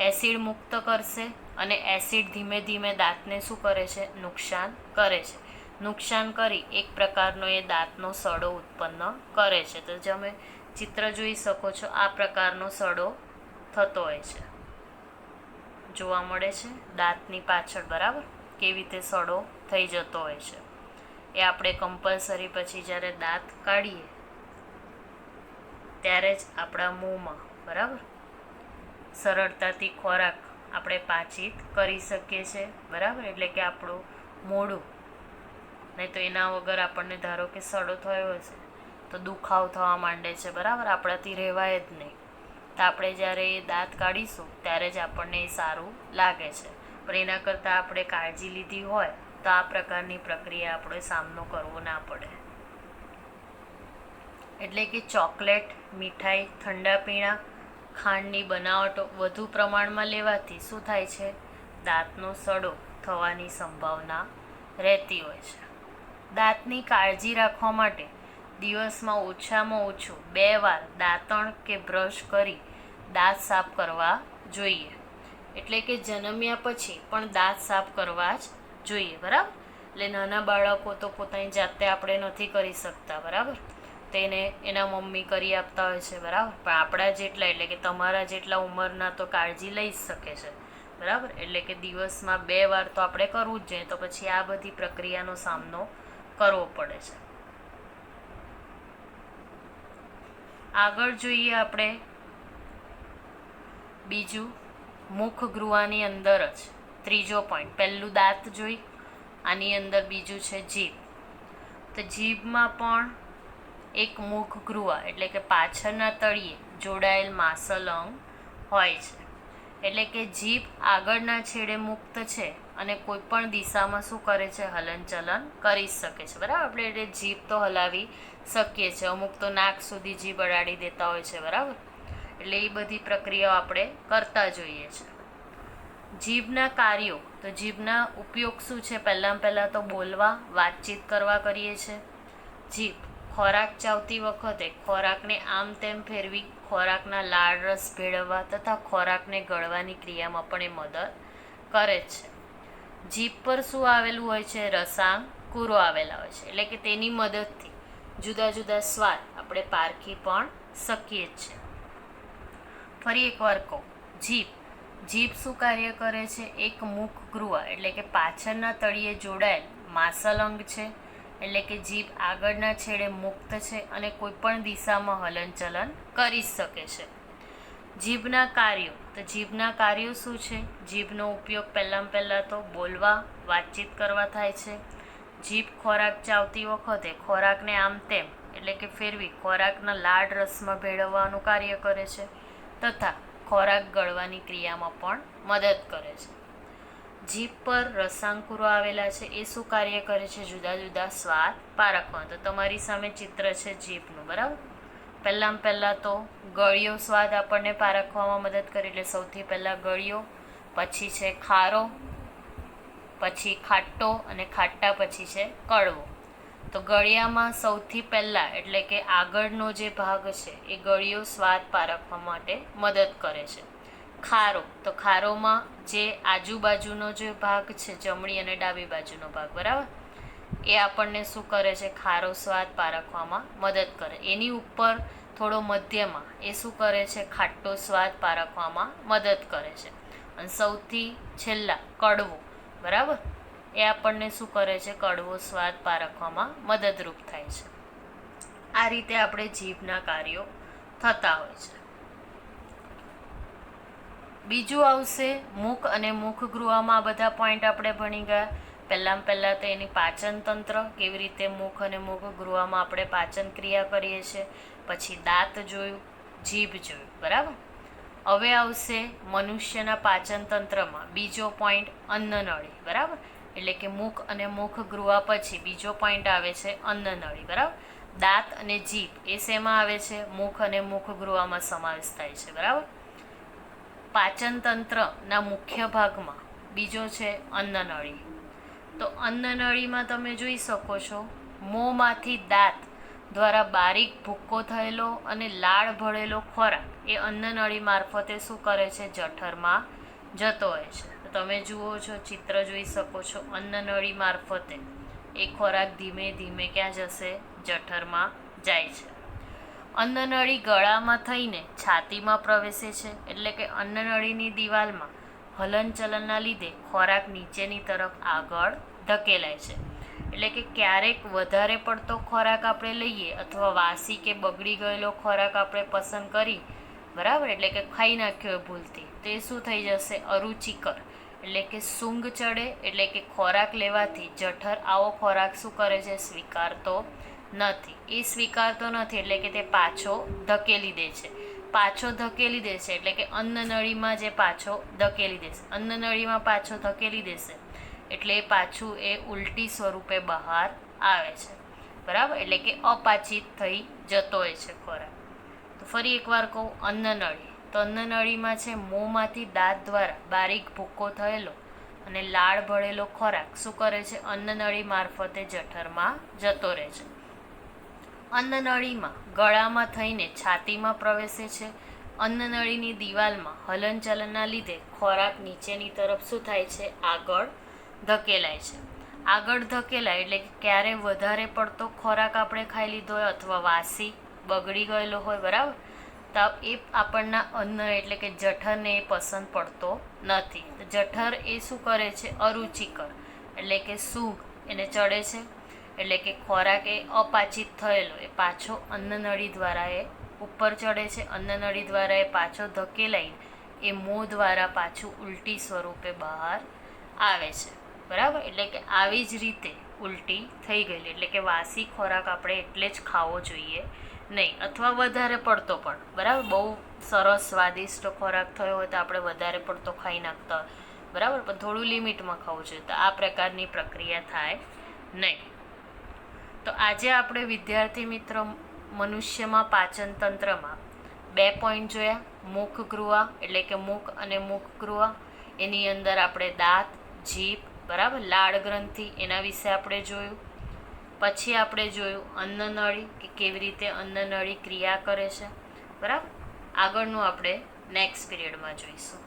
S1: એસિડ મુક્ત કરશે અને એસિડ ધીમે ધીમે દાંતને શું કરે છે? નુકસાન કરે છે. નુકસાન કરી એક પ્રકારનો એ દાંતનો સડો ઉત્પન્ન કરે છે. તો તમે ચિત્ર જોઈ શકો છો, આ પ્રકારનો સડો થતો હોય છે, જોવા મળે છે દાંતની પાછળ, બરાબર. કેવી રીતે સડો થઈ જતો હોય છે એ આપણે કમ્પલસરી પછી જ્યારે દાંત કાઢીએ ત્યારે જ આપણા મોંમાં, બરાબર, સરળતાથી ખોરાક આપણે પાચિત કરી શકીએ છીએ, બરાબર. એટલે કે આપણું મોઢું, નહીં તો એના વગર આપણને ધારો કે સડો થયો હશે તો દુખાવો થવા માંડે છે, બરાબર. આપણાથી રહેવાય જ નહીં. તો આપણે જ્યારે એ દાંત કાઢીશું ત્યારે જ આપણને એ સારું લાગે છે. પણ એના કરતાં આપણે કાળજી લીધી હોય તો આ પ્રકારની પ્રક્રિયા આપણે સામનો કરવો ના પડે. એટલે કે ચોકલેટ, મીઠાઈ, ઠંડા પીણા, ખાંડની બનાવટો વધુ પ્રમાણમાં લેવાથી શું થાય છે? દાંતનો સડો થવાની સંભાવના રહેતી હોય છે. દાંતની કાળજી રાખવા માટે દિવસમાં ઓછામાં ઓછું 2 વાર દાંતણ કે બ્રશ કરી દાંત સાફ કરવા જોઈએ. એટલે કે જન્મ્યા પછી પણ દાંત સાફ કરવા જ જોઈએ, બરાબર. એટલે નાના બાળકો તો પોતાની જાતે આપણે નથી કરી શકતા, બરાબર. તેને એના મમ્મી કરી આપતા હોય છે, બરાબર. પણ આપણા જેટલા એટલે કે તમારા જેટલા ઉંમરના તો કાળજી લઈ જ શકે છે, બરાબર. એટલે કે દિવસમાં 2 વાર તો આપણે કરવું જ જોઈએ. તો પછી આ બધી પ્રક્રિયાનો સામનો કરવો પડે છે. આગળ જોઈએ આપણે બીજું, મુખગૃહાની અંદર જ ત્રીજો પોઈન્ટ. પહેલું દાંત જોઈ, આની અંદર બીજું છે જીભ. તો જીભમાં પણ એક મુખગૃહ એટલે કે પાછળના તળિયે જોડાયેલ માસલ અંગ હોય છે. એટલે કે જીભ આગળના છેડે મુક્ત છે અને કોઈ પણ દિશામાં શું કરે છે? હલનચલન કરી શકે છે, બરાબર. આપણે એટલે જીભ તો હલાવી શકીએ છીએ. અમુક તો નાક સુધી જીભ અડાડી દેતા હોય છે, બરાબર. એટલે એ બધી પ્રક્રિયાઓ આપણે કરતા જોઈએ છે. જીભના કાર્યો, તો જીભના ઉપયોગ શું છે? પહેલાં તો બોલવા, વાતચીત કરવા કરીએ છીએ. જીભ ખોરાક ચાવતી વખતે ખોરાકને આમ તેમ ફેરવી ખોરાકના લાળ રસ ભેળવવા તથા ખોરાકને ગળવાની ક્રિયામાં પણ એ મદદ કરે છે. જીભ પર શું આવેલું હોય છે? રસાંકુરો આવેલા હોય છે. એટલે કે તેની મદદથી જુદા જુદા સ્વાદ આપણે પારખી પણ શકીએ જ છીએ. ફરી એકવાર કહું, જીભ શું કાર્ય કરે છે? એક મુખગૃહ એટલે કે પાછળના તળિયે જોડાયેલ માસલ અંગ છે. એટલે કે જીભ આગળના છેડે મુક્ત છે અને કોઈ પણ દિશામાં હલનચલન કરી શકે છે. જીભના કાર્યો, તો જીભના કાર્યો શું છે? જીભનો ઉપયોગ પહેલાં તો બોલવા, વાતચીત કરવા થાય છે. જીભ ખોરાક ચાવતી વખતે ખોરાકને આમ તેમ એટલે કે ફેરવી ખોરાકના લાળ રસમાં ભેળવવાનું કાર્ય કરે છે તથા ખોરાક ગળવાની ક્રિયામાં પણ મદદ કરે છે. જીભ પર રસાંકુરો આવેલા છે એ શું કાર્ય કરે છે? જુદા જુદા સ્વાદ પારખવા. તો તમારી સામે ચિત્ર છે જીભનું, બરાબર. પહેલાં તો ગળ્યો સ્વાદ આપણને પારખવામાં મદદ કરે, એટલે સૌથી પહેલાં ગળ્યો, પછી છે ખારો, પછી ખાટો અને ખાટા પછી છે કડવો. તો ગળ્યામાં સૌથી પહેલાં એટલે કે આગળનો જે ભાગ છે એ ગળ્યો સ્વાદ પારખવા માટે મદદ કરે છે. ખારો, તો ખારોમાં જે આજુબાજુનો જે ભાગ છે, જમણી અને ડાબી બાજુનો ભાગ, બરાબર, એ આપણને શું કરે છે? ખારો સ્વાદ પારખવામાં મદદ કરે. એની ઉપર થોડો મધ્યમાં એ શું કરે છે? ખાટો સ્વાદ પારખવામાં મદદ કરે છે. અને સૌથી છેલ્લા કડવો, બરાબર, એ આપણને શું કરે છે? કડવો સ્વાદ પારખવામાં મદદરૂપ થાય છે. આ રીતે આપણે જીભના કાર્યો થતા હોય છે. બીજું આવશે મુખ અને મુખગૃહમાં. આ બધા પોઈન્ટ આપણે ભણી ગયા. પહેલાં તો એની પાચન તંત્ર, કેવી રીતે મુખ અને મુખગૃહમાં આપણે પાચન ક્રિયા કરીએ છીએ. પછી દાંત જોયું, જીભ જોયું, બરાબર. હવે આવશે મનુષ્યના પાચન તંત્રમાં બીજો પોઈન્ટ અન્નનળી, બરાબર. એટલે કે મુખ અને મુખગૃહ પછી બીજો પોઈન્ટ આવે છે અન્નનળી, બરાબર. દાંત અને જીભ એ શેમાં આવે છે? મુખ અને મુખગૃહમાં સમાવેશ થાય છે, બરાબર. પાચન તંત્રના મુખ્ય ભાગમાં બીજો છે અન્નનળી. તો અન્નનળીમાં તમે જોઈ શકો છો, મોંમાંથી દાંત દ્વારા બારીક ભૂક્કો થયેલો અને લાળ ભળેલો ખોરાક એ અન્નનળી મારફતે શું કરે છે? જઠરમાં જતો હોય છે. તો તમે જુઓ છો, ચિત્ર જોઈ શકો છો, અન્નનળી મારફતે એ ખોરાક ધીમે ધીમે ક્યાં જશે? જઠરમાં જાય છે. અન્નનળી ગળામાં થઈને છાતીમાં પ્રવેશે છે, એટલે કે અન્નનળીની દિવાલમાં હલનચલનના લીધે ખોરાક નીચેની તરફ આગળ ધકેલાય છે. એટલે કે ક્યારેક વધારે પડતો ખોરાક આપણે લઈએ અથવા વાસી કે બગડી ગયેલો ખોરાક આપણે પસંદ કરી, બરાબર, એટલે કે ખાઈ નાખ્યો ભૂલથી, તો એ શું થઈ જશે? અરુચિકર, એટલે કે સૂંઘ ચડે, એટલે કે ખોરાક લેવાથી જઠર આવો ખોરાક શું કરે છે? સ્વીકારતો નથી. એ સ્વીકારતો નથી એટલે કે તે પાછો ધકેલી દે છે. પાછો ધકેલી દેશે એટલે કે અન્નનળીમાં જે પાછો ધકેલી દેશે, અન્નનળીમાં પાછો ધકેલી દેશે એટલે પાછું એ ઉલટી સ્વરૂપે બહાર આવે છે, બરાબર. એટલે કે અપાચિત થઈ જતો હોય છે ખોરાક. તો ફરી એકવાર કહું, અન્નનળી. તો અન્નનળીમાં છે મોંમાંથી દાંત દ્વારા બારીક ભૂક્કો થયેલો અને લાળ ભળેલો ખોરાક શું કરે છે? અન્નનળી મારફતે જઠરમાં જતો રહે છે. અન્નનળીમાં ગળામાં થઈને છાતીમાં પ્રવેશે છે. અન્નનળીની દિવાલમાં હલનચલનના લીધે ખોરાક નીચેની તરફ શું થાય છે? આગળ ધકેલાય છે. આગળ ધકેલાય એટલે ક્યારે વધારે પડતો ખોરાક આપણે ખાઈ લીધો હોય અથવા વાસી બગડી ગયેલો હોય, બરાબર, તો એ આપણના અન્ન એટલે કે જઠરને એ પસંદ પડતો નથી. જઠર એ શું કરે છે? અરુચિકર એટલે કે સૂંઘ એને ચડે છે, એટલે કે ખોરાક એ અપાચિત થયેલો એ પાછો અન્નનળી દ્વારા એ ઉપર ચડે છે. અન્નનળી દ્વારા એ પાછો ધકેલાઈ એ મોં દ્વારા પાછું ઉલટી સ્વરૂપે બહાર આવે છે, બરાબર. એટલે કે આવી જ રીતે ઉલટી થઈ ગયેલી, એટલે કે વાસી ખોરાક આપણે એટલે જ ખાવો જોઈએ નહીં, અથવા વધારે પડતો પણ, બરાબર. બહુ સરસ સ્વાદિષ્ટ ખોરાક થયો હોય તો આપણે વધારે પડતો ખાઈ નાખતા હોય, બરાબર, પણ થોડું લિમિટમાં ખાવું જોઈએ. તો આ પ્રકારની પ્રક્રિયા થાય નહીં. તો આજે આપણે વિદ્યાર્થી મિત્રો મનુષ્યમાં પાચન તંત્રમાં 2 પોઈન્ટ જોયા. મુખગૃહ એટલે કે મુખ અને મુખગૃહ, એની અંદર આપણે દાંત, જીભ, બરાબર, લાળ ગ્રંથિ એના વિશે આપણે જોયું. પછી આપણે જોયું અન્નનળી, કે કેવી રીતે અન્નનળી ક્રિયા કરે છે, બરાબર. આગળનું આપણે નેક્સ્ટ પીરિયડમાં જોઈશું.